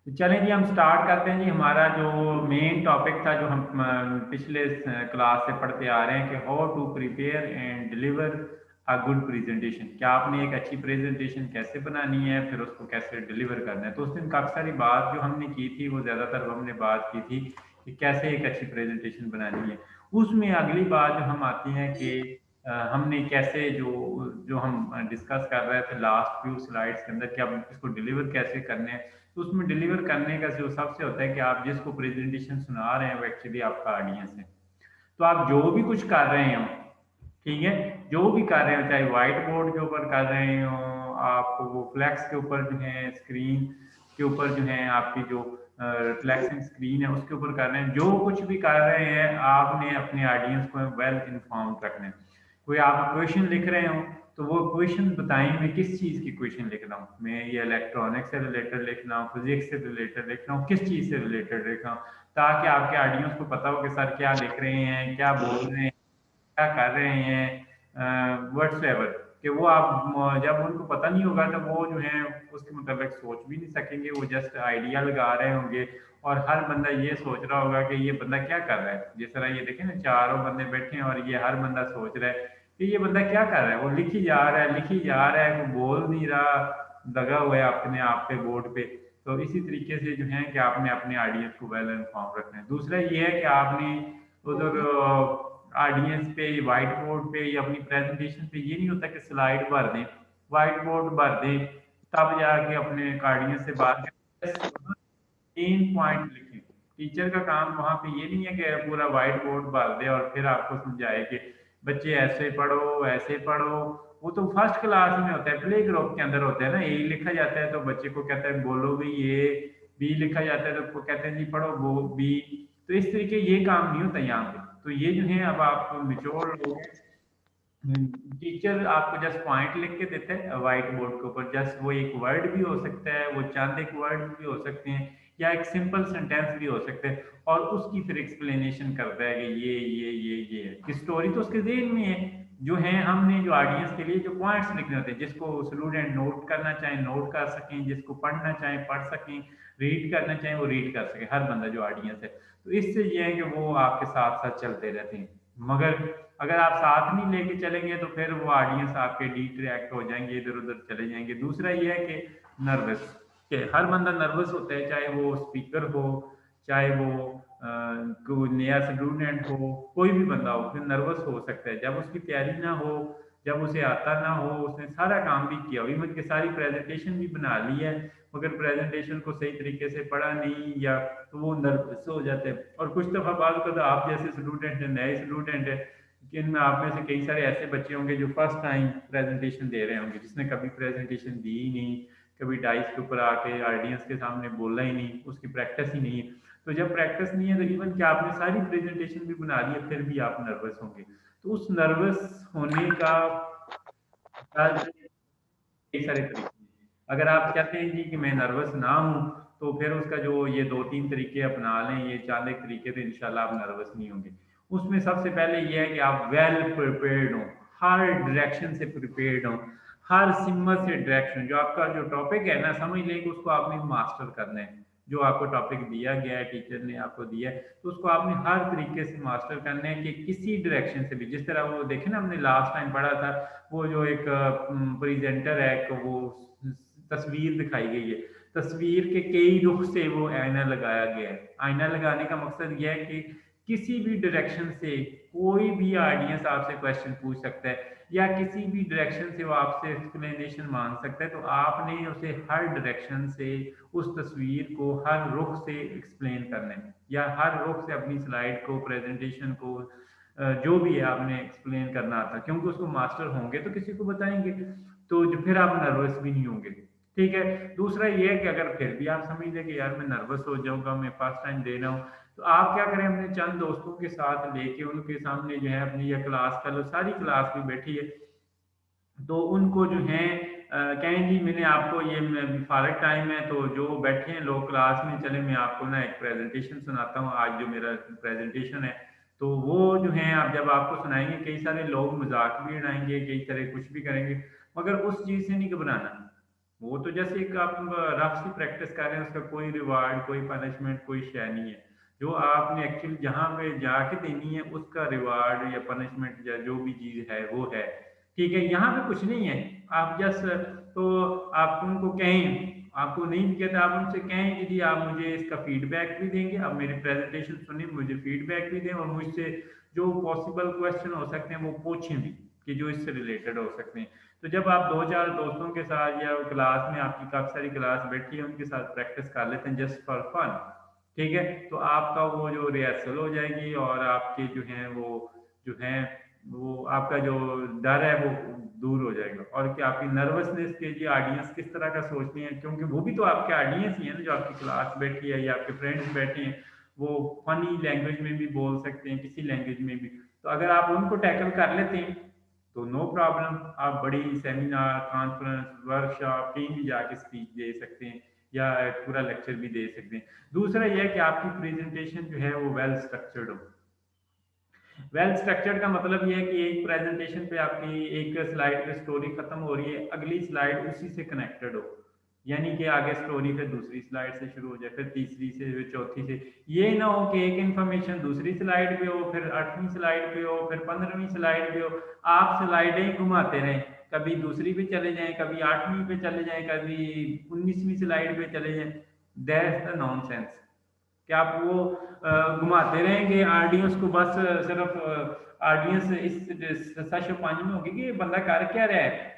तो चलें जी, हम स्टार्ट करते हैं जी। हमारा जो मेन टॉपिक था, जो हम पिछले क्लास से पढ़ते आ रहे हैं, कि how to prepare and deliver a good presentation. क्या आपने एक अच्छी प्रेजेंटेशन कैसे बनानी है, फिर उसको कैसे डिलीवर करना है। तो उस दिन काफ़ी सारी बात जो हमने की थी, वो ज़्यादातर हमने बात की थी कि कैसे एक अच्छी प्रेजेंटेशन बनानी है। उसमें अगली बात जो हम आती है कि हमने कैसे जो जो हम डिस्कस कर रहे थे लास्ट फ्यू स्लाइड्स के अंदर, कि अब इसको डिलीवर कैसे करने हैं। तो उसमें डिलीवर करने का जो सबसे होता है कि आप जिसको प्रेजेंटेशन सुना रहे हैं वो एक्चुअली आपका ऑडियंस है। तो आप जो भी कुछ कर रहे हो, ठीक है, जो भी कर रहे हो, चाहे व्हाइट बोर्ड के ऊपर कर रहे हो, आप वो फ्लैक्स के ऊपर जो है, स्क्रीन के ऊपर जो है, आपकी जो रिफ्लेक्सिंग स्क्रीन है उसके ऊपर कर रहे हैं, जो कुछ भी कर रहे हैं, आपने अपने ऑडियंस को वेल इन्फॉर्म्ड रखना है। कोई आप क्वेश्चन लिख रहे हो, तो वो क्वेश्चन बताएं मैं किस चीज़ की क्वेश्चन लिख रहा हूँ। मैं ये इलेक्ट्रॉनिक्स से रिलेटेड लिख रहा हूँ, फिजिक्स से रिलेटेड लिख रहा हूँ, किस चीज़ से रिलेटेड लिख रहा हूँ, ताकि आपके ऑडियंस को पता हो कि सर क्या लिख रहे हैं, क्या बोल रहे हैं, क्या कर रहे हैं, व्हाट्सएवर। कि वो आप जब उनको पता नहीं होगा तो वो जो है उसके मुताबिक सोच भी नहीं सकेंगे, वो जस्ट आइडिया लगा रहे होंगे। और हर बंदा ये सोच रहा होगा कि ये बंदा क्या कर रहा है। जिस तरह ये देखें ना, चारों बंदे बैठे हैं और ये हर बंदा सोच रहा है कि ये बंदा क्या कर रहा है। वो लिखी जा रहा है, लिखी जा रहा है, वो बोल नहीं रहा, लगा हुआ है अपने आप पे बोर्ड पे। तो इसी तरीके से जो है कि आपने अपने ऑडियंस को वेल इन्फॉर्म रखना है। दूसरा ये है कि आपने उधर ऑडियंस पे, व्हाइट बोर्ड पे या अपनी प्रेजेंटेशन पे ये नहीं होता कि स्लाइड भर दें, व्हाइट बोर्ड भर दें, तब जाके अपने ऑडियंस से बात करें। मेन पॉइंट लिखें। टीचर का काम वहां पे ये नहीं है कि पूरा व्हाइट बोर्ड भर दे और फिर आपको समझाए कि बच्चे ऐसे पढ़ो, ऐसे पढ़ो। वो तो फर्स्ट क्लास में होता है, प्ले ग्रुप के अंदर होता है ना। ए लिखा जाता है तो बच्चे को कहता है बोलो भी ए, बी लिखा जाता है तो उसको कहते हैं जी पढ़ो वो बी। तो इस तरीके ये काम नहीं होता यहाँ पे। तो ये जो है, अब आप निचोड़ लोगे। टीचर आपको जस्ट पॉइंट लिख के देते हैं व्हाइट बोर्ड के ऊपर। जस्ट वो एक वर्ड भी हो सकता है, वो चंद एक वर्ड भी हो सकते हैं, या एक सिंपल सेंटेंस भी हो सकते हैं, और उसकी फिर एक्सप्लेनेशन करता है कि ये है कि स्टोरी तो उसके जेहन में है। जो है, हमने जो ऑडियंस के लिए जो पॉइंट्स लिखने होते हैं, जिसको स्टूडेंट नोट करना चाहे नोट कर सकें, जिसको पढ़ना चाहे पढ़ सकें, रीड करना चाहे वो रीड कर सके, हर बंदा जो ऑडियंस है। तो इससे ये है कि वो आपके साथ साथ चलते रहते हैं। मगर अगर आप साथ नहीं लेके चलेंगे तो फिर वो ऑडियंस आपके डिट्रैक्ट हो जाएंगे, इधर उधर चले जाएंगे। दूसरा ये है कि नर्वस, कि हर बंदा नर्वस होता है, चाहे वो स्पीकर हो, चाहे वो कोई नया स्टूडेंट हो, कोई भी बंदा हो, फिर नर्वस हो सकता है जब उसकी तैयारी ना हो, जब उसे आता ना हो, उसने सारा काम भी किया हो, इवन कि सारी प्रेजेंटेशन भी बना ली है, मगर प्रेजेंटेशन को सही तरीके से पढ़ा नहीं, या तो वो नर्वस हो जाते हैं। और कुछ दफ़ा बात करता, आप जैसे स्टूडेंट है, नए स्टूडेंट है, कि इनमें आप में से कई सारे ऐसे बच्चे होंगे जो फर्स्ट टाइम प्रेजेंटेशन दे रहे होंगे, जिसने कभी प्रेजेंटेशन दी ही नहीं, कभी डाइस के ऊपर आके ऑडियंस के सामने बोला ही नहीं, उसकी प्रैक्टिस ही नहीं है। तो जब प्रैक्टिस नहीं है तो इवन कि आपने सारी प्रेजेंटेशन भी बना ली है, फिर भी आप नर्वस होंगे। तो उस नर्वस होने का कई सारे तरीके हैं। अगर आप कहते हैं जी कि मैं नर्वस ना हूँ, तो फिर उसका जो ये 2-3 तरीके अपना लें, ये 4 एक तरीके, तो इंशाल्लाह आप नर्वस नहीं होंगे। उसमें सबसे पहले ये है कि आप वेल प्रिपेयर्ड हों, हर डायरेक्शन से प्रिपेयर्ड हों, हर सिम्बल से डायरेक्शन। जो आपका जो टॉपिक है ना, समझ लें कि उसको आपने मास्टर करना है। जो आपको टॉपिक दिया गया है, टीचर ने आपको दिया है, तो उसको आपने हर तरीके से मास्टर करना है, कि किसी डायरेक्शन से भी। जिस तरह वो देखे ना, हमने लास्ट टाइम पढ़ा था, वो जो एक प्रेजेंटर है, एक वो तस्वीर दिखाई गई है, तस्वीर के कई रुख से वो आईना लगाया गया है। आईना लगाने का मकसद यह है कि किसी भी डायरेक्शन से कोई भी ऑडियंस आपसे क्वेश्चन पूछ सकता है, या किसी भी डायरेक्शन से वो आपसे एक्सप्लेनेशन मांग सकता है। तो आपने उसे हर डायरेक्शन से उस तस्वीर को हर रुख से एक्सप्लेन करना है, या हर रुख से अपनी स्लाइड को, प्रेजेंटेशन को, जो भी है आपने एक्सप्लेन करना आता, क्योंकि उसको मास्टर होंगे तो किसी को बताएंगे, तो जो फिर आप नर्वस भी नहीं होंगे। ठीक है। दूसरा ये है कि अगर फिर भी आप समझ लें कि यार मैं नर्वस हो जाऊंगा, मैं फर्स्ट टाइम दे रहा हूँ, तो आप क्या करें, अपने चंद दोस्तों के साथ लेके उनके सामने जो है अपनी यह क्लास कर लो, सारी क्लास भी बैठी है, तो उनको जो है कहें जी मैंने आपको ये फारग टाइम है, तो जो बैठे हैं लोग क्लास में, चले मैं आपको ना एक प्रेजेंटेशन सुनाता हूँ, आज जो मेरा प्रेजेंटेशन है। तो वो जो है, आप जब आपको सुनाएंगे, कई सारे लोग मजाक भी उड़ाएंगे, कई तरह कुछ भी करेंगे, मगर उस चीज़ से नहीं घबराना। वो तो जैसे एक आप रफ सी प्रैक्टिस कर रहे हैं, उसका कोई रिवार्ड, कोई पनिशमेंट, कोई शय नहीं है। जो आपने एक्चुअली जहाँ पे जाके देनी है उसका रिवार्ड या पनिशमेंट या जो भी चीज़ है वो है। ठीक है, यहाँ पे कुछ नहीं है। आप जस्ट तो आप उनको कहें, आपको नहीं भी कहता, आप उनसे कहें कि जी आप मुझे इसका फीडबैक भी देंगे, आप मेरी प्रेजेंटेशन सुनिए, मुझे फीडबैक भी दें और मुझसे जो पॉसिबल क्वेश्चन हो सकते हैं वो पूछें भी, कि जो इससे रिलेटेड हो सकते हैं। तो जब आप 2-4 दोस्तों के साथ या क्लास में आपकी काफ़ी सारी क्लास बैठी है, उनके साथ प्रैक्टिस कर लेते हैं जस्ट फॉर फन, ठीक है? तो आपका वो जो रिहर्सल हो जाएगी और आपके जो हैं वो जो हैं वो आपका जो डर है वो दूर हो जाएगा। और क्या आपकी नर्वसनेस के लिए ऑडियंस किस तरह का सोचती हैं, क्योंकि वो भी तो आपके ऑडियंस ही है ना, जो आपकी क्लास बैठी है या आपके फ्रेंड्स बैठे हैं, वो फनी लैंग्वेज में भी बोल सकते हैं, किसी लैंग्वेज में भी। तो अगर आप उनको टैकल कर लेते हैं तो नो प्रॉब्लम, आप बड़ी सेमिनार, कॉन्फ्रेंस, वर्कशॉप कहीं भी जाके स्पीच दे सकते हैं या पूरा लेक्चर भी दे सकते हैं। दूसरा ये है कि आपकी प्रेजेंटेशन जो है वो वेल स्ट्रक्चर्ड हो। वेल स्ट्रक्चर्ड का मतलब ये है कि एक प्रेजेंटेशन पे आपकी एक स्लाइड पे स्टोरी खत्म हो रही है, अगली स्लाइड उसी से कनेक्टेड हो। यानी कि आगे स्टोरी फिर दूसरी स्लाइड से शुरू हो जाए, फिर तीसरी से, फिर चौथी से। ये ना हो कि एक इन्फॉर्मेशन दूसरी स्लाइड पे हो, फिर 8वीं स्लाइड पे हो, फिर 15वीं स्लाइड पे हो। आप स्लाइडें घुमाते रहें, कभी दूसरी पे चले जाएं, कभी 8वीं पे चले जाएं, कभी 19वीं स्लाइड पे चले जाएं। That's the nonsense. क्या आप वो घुमाते रहेंगे ऑडियंस को, बस सिर्फ ऑडियंस इस सच पानी में होगी कि ये बंदा कर क्या रहा है,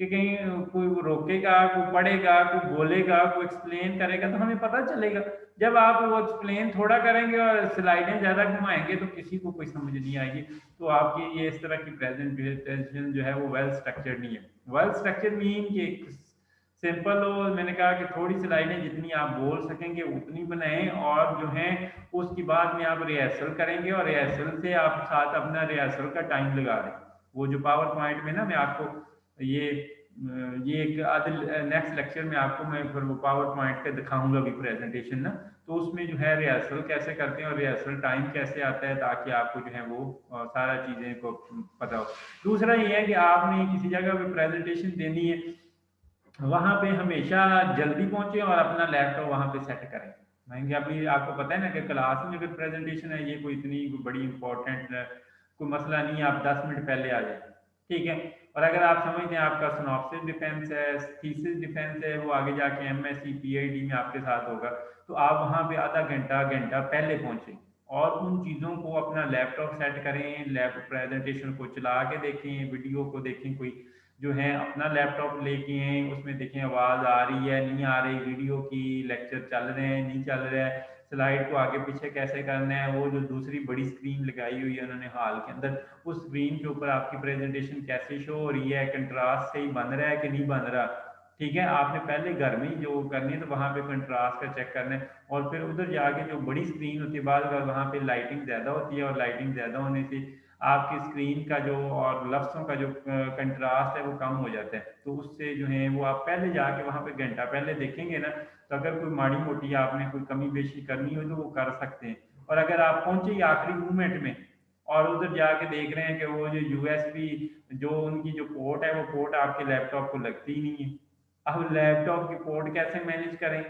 कि कहीं कोई रोकेगा, कोई पढ़ेगा, कोई बोलेगा, कोई एक्सप्लेन करेगा तो हमें पता चलेगा। जब आप वो एक्सप्लेन थोड़ा करेंगे और स्लाइडें ज़्यादा घुमाएंगे तो किसी को कोई समझ नहीं आएगी। तो आपकी ये इस तरह की प्रेजेंटेशन जो है वो वेल स्ट्रक्चर्ड नहीं है। वेल स्ट्रक्चर्ड मीन कि सिंपल हो, मैंने कहा कि थोड़ी स्लाइडें जितनी आप बोल सकेंगे उतनी बनाएं, और जो है उसके बाद में आप रिहर्सल करेंगे और रिहर्सल से आप साथ अपना रिहर्सल का टाइम लगा दें। वो जो पावर पॉइंट में ना मैं आपको ये एक आधे नेक्स्ट लेक्चर में आपको मैं फिर वो पावर पॉइंट पे दिखाऊंगा भी प्रेजेंटेशन ना। तो उसमें जो है रिहर्सल कैसे करते हैं और रिहर्सल टाइम कैसे आता है, ताकि आपको जो है वो सारा चीज़ें को पता हो। दूसरा ये है कि आपने किसी जगह पे प्रेजेंटेशन देनी है, वहाँ पे हमेशा जल्दी पहुँचे और अपना लैपटॉप वहाँ पे सेट करें। महंगे अभी आपको पता है ना कि क्लास में अगर प्रेजेंटेशन है, ये कोई इतनी बड़ी इंपॉर्टेंट कोई मसला नहीं है, आप 10 मिनट पहले आ जाए, ठीक है। और अगर आप समझते हैं आपका सिनॉप्सिस डिफेंस है, थीसिस डिफेंस है, वो आगे जाके एमएससी पीएचडी में आपके साथ होगा, तो आप वहाँ पे आधा घंटा घंटा पहले पहुँचे और उन चीज़ों को अपना लैपटॉप सेट करें, लैप प्रेजेंटेशन को चला के देखें, वीडियो को देखें, कोई जो है अपना लैपटॉप लेके हैं, उसमें देखें आवाज़ आ रही है, नहीं आ रही वीडियो की, लेक्चर चल रहे हैं, नहीं चल रहा है, स्लाइड को आगे पीछे कैसे करना है। वो जो दूसरी बड़ी स्क्रीन लगाई हुई है उन्होंने हॉल के अंदर, उस स्क्रीन के ऊपर आपकी प्रेजेंटेशन कैसे शो हो रही है, कंट्रास्ट सही बन रहा है कि नहीं बन रहा। ठीक है, आपने पहले घर में जो करनी है तो वहाँ पे कंट्रास्ट का चेक करना है, और फिर उधर जाके जो बड़ी स्क्रीन होती है, बाद अगर वहाँ पे लाइटिंग ज़्यादा होती है, और लाइटिंग ज़्यादा होने से आपकी स्क्रीन का जो और लफ्ज़ों का जो कंट्रास्ट है वो कम हो जाता है। तो उससे जो है वो आप पहले जाके वहाँ पे घंटा पहले देखेंगे ना, तो अगर कोई माड़ी मोटी आपने कोई कमी बेशी करनी हो तो वो कर सकते हैं। और अगर आप पहुँचे ही आखिरी मोमेंट में और उधर जाके देख रहे हैं कि वो जो यूएसबी जो उनकी जो पोर्ट है वो पोर्ट आपके लैपटॉप को लगती ही नहीं है, अब लैपटॉप की पोर्ट कैसे मैनेज करें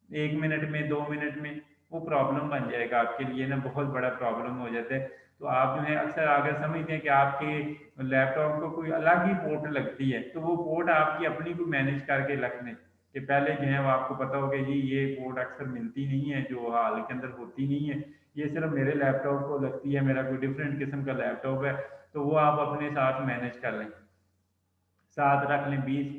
1 मिनट में, 2 मिनट में? वो प्रॉब्लम बन जाएगा आपके लिए ना, बहुत बड़ा प्रॉब्लम हो जाता है। तो आप जो है अक्सर अगर समझते हैं कि आपके लैपटॉप को कोई अलग ही पोर्ट लगती है, तो वो पोर्ट आपकी अपनी को मैनेज करके रख लें, कि पहले जो है वो आपको पता हो कि जी ये पोर्ट अक्सर मिलती नहीं है, जो हाल के अंदर होती नहीं है, ये सिर्फ मेरे लैपटॉप को लगती है, मेरा कोई डिफरेंट किस्म का लैपटॉप है। तो वो आप अपने साथ मैनेज कर लें, साथ रख लें, 20,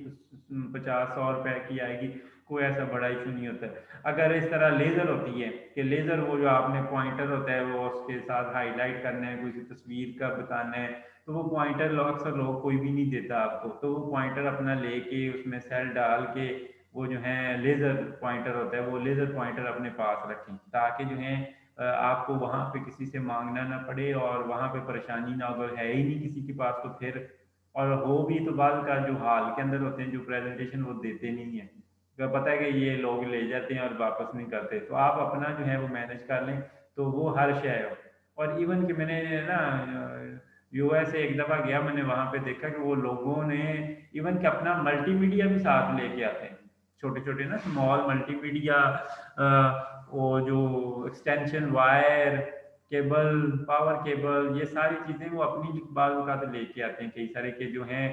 50, 100 रुपए की आएगी, कोई ऐसा बड़ा इशू नहीं होता है। अगर इस तरह लेज़र होती है कि लेज़र वो जो आपने पॉइंटर होता है वो उसके साथ हाईलाइट करना है, कोई तस्वीर का बताना है, तो वो पॉइंटर लोग अक्सर लोग कोई भी नहीं देता आपको, तो वो पॉइंटर अपना लेके उसमें सेल डाल के वो जो है लेज़र पॉइंटर होता है, वो लेज़र पॉइंटर अपने पास रखें, ताकि जो है आपको वहाँ पे किसी से मांगना ना पड़े और वहाँ पे परेशानी ना हो। अगर है ही नहीं किसी के पास तो फिर, और हो भी तो बाद का जो हाल के अंदर होते हैं जो प्रेजेंटेशन वो देते नहीं है, तो पता है कि ये लोग ले जाते हैं और वापस नहीं करते। तो आप अपना जो है वो मैनेज कर लें, तो वो हर शय हो। और इवन कि मैंने ना यूएस एक दफ़ा गया मैंने, वहाँ पे देखा कि वो लोगों ने इवन कि अपना मल्टीमीडिया भी साथ लेके आते हैं, छोटे-छोटे ना स्मॉल मल्टीमीडिया, वो जो extension wire, cable, power cable, ये सारी चीज़ें वो अपनी बाज़ औक़ात लेके आते हैं कई सारे के जो हैं,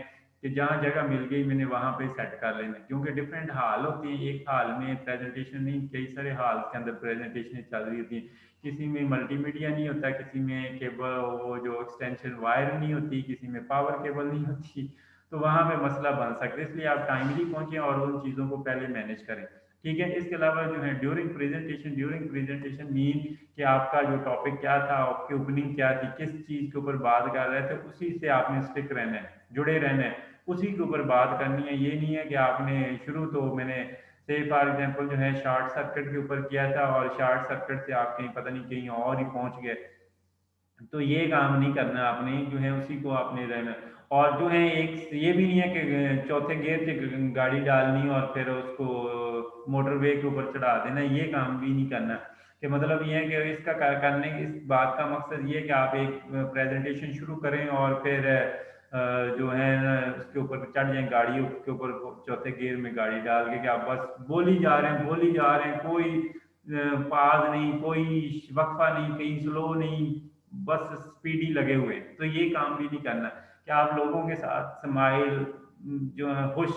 कि जहाँ जगह मिल गई मैंने वहाँ पे सेट कर लेना, क्योंकि डिफरेंट हॉल होती हैं, एक हॉल में प्रेजेंटेशन नहीं, कई सारे हॉल के अंदर प्रेजेंटेशन चल रही होती हैं, किसी में मल्टीमीडिया नहीं होता, किसी में केबल वो जो एक्सटेंशन वायर नहीं होती, किसी में पावर केबल नहीं होती, तो वहाँ पे मसला बन सकता है। इसलिए आप टाइमली पहुँचे और उन चीज़ों को पहले मैनेज करें। ठीक है, इसके अलावा जो है ड्यूरिंग प्रेजेंटेशन मीन कि आपका जो टॉपिक क्या था, आपकी ओपनिंग क्या थी, किस चीज़ के ऊपर बात कर रहे थे, उसी से आपने स्टिक रहना है, जुड़े रहना है, उसी के ऊपर बात करनी है। ये नहीं है कि आपने शुरू तो मैंने से फॉर एग्जांपल जो है शॉर्ट सर्किट के ऊपर किया था और शॉर्ट सर्किट से आप कहीं पता नहीं कहीं और ही पहुंच गए, तो ये काम नहीं करना आपने, जो है उसी को आपने रहना। और जो है एक ये भी नहीं है कि चौथे गियर से गाड़ी डालनी और फिर उसको मोटरवे के ऊपर चढ़ा देना, ये काम भी नहीं करना। कि मतलब ये है कि इसका करने की इस बात का मकसद ये है कि आप एक प्रेजेंटेशन शुरू करें और फिर जो है ना उसके ऊपर चढ़ जाएं, गाड़ी के ऊपर चौथे गियर में गाड़ी डाल के, कि आप बस बोली जा रहे हैं बोली जा रहे हैं, कोई पाज नहीं, कोई वक्फा नहीं, कहीं स्लो नहीं, बस स्पीडी लगे हुए हैं। तो ये काम भी नहीं करना कि आप लोगों के साथ स्माइल, जो है खुश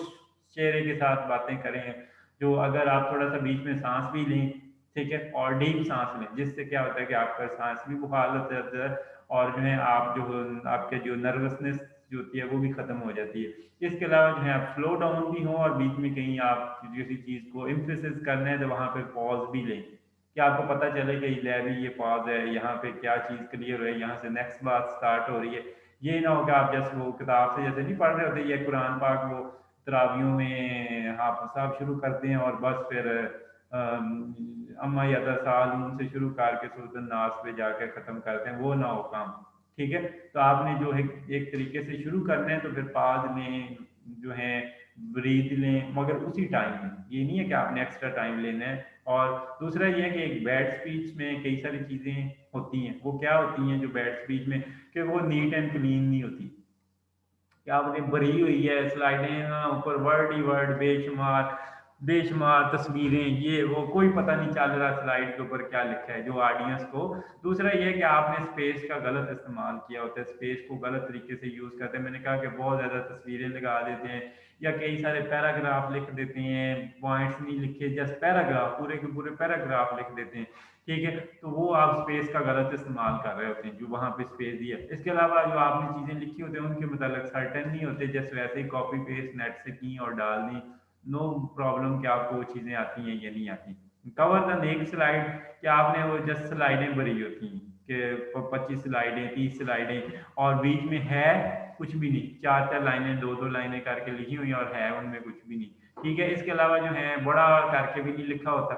चेहरे के साथ बातें करें, जो अगर आप थोड़ा सा बीच में सांस भी लें, ठीक है, और डीप सांस लें, जिससे क्या होता है कि आपका सांस भी बहाल होता है और जो है आप जो आपके जो नर्वसनेस जो होती है वो भी खत्म हो जाती है। इसके अलावा जो है आप स्लो डाउन भी हो और बीच में कहीं आप किसी चीज़ को एम्फेसिस करना है तो वहाँ पे पॉज भी लें, कि आपको पता चले कि ले भी ये पॉज है, यहाँ पे क्या चीज़ क्लियर है, यहाँ से नेक्स्ट बात स्टार्ट हो रही है। ये ना हो कि आप जस्ट वो किताब से जैसे नहीं पढ़ रहे होते, ये कुरान पाक वो तरावियों में हाफिज साहब शुरू करते हैं और बस फिर अम्मा यादा साल से शुरू करके सूरत नास पे जाकर ख़त्म करते हैं, वो ना हो काम। ठीक है, तो आपने जो है एक तरीके से शुरू करना है, तो फिर पाज में जो है ब्रीथ लें, मगर उसी टाइम में, ये नहीं है कि आपने एक्स्ट्रा टाइम लेना है। और दूसरा ये है कि एक बैड स्पीच में कई सारी चीज़ें होती हैं, वो क्या होती हैं जो बैड स्पीच में, कि वो नीट एंड क्लीन नहीं होती, कि आपने भरी हुई है स्लाइडें ना ऊपर वर्ड ही वर्ड, बेशुमार बेशुमार तस्वीरें, ये वो कोई पता नहीं चल रहा स्लाइड के ऊपर क्या लिखा है जो ऑडियंस को। दूसरा ये है कि आपने स्पेस का गलत इस्तेमाल किया होता है, स्पेस को गलत तरीके से यूज़ करते हैं। मैंने कहा कि बहुत ज़्यादा तस्वीरें लगा देते हैं या कई सारे पैराग्राफ लिख देते हैं, पॉइंट्स नहीं लिखे, जस्ट पैराग्राफ, पूरे के पूरे पैराग्राफ लिख देते हैं। ठीक है, तो वो आप स्पेस का गलत इस्तेमाल कर रहे होते हैं, जो वहाँ पे स्पेस दिया। इसके अलावा जो आपने चीज़ें लिखी होती हैं उनके मतलब सर्टेन नहीं होते, जैसे वैसे ही कॉपी पेस्ट नेट से की और डाल दी, नो प्रॉब्लम कि आपको वो चीज़ें आती हैं या नहीं आती। कवर द नेक्स्ट स्लाइड, कि आपने वो जस्ट स्लाइडें भरी होती हैं कि 25 स्लाइडें 30 स्लाइडें और बीच में है कुछ भी नहीं, चार चार लाइनें दो दो लाइनें करके लिखी हुई और है उनमें कुछ भी नहीं। ठीक है, इसके अलावा जो है बड़ा करके भी नहीं लिखा होता,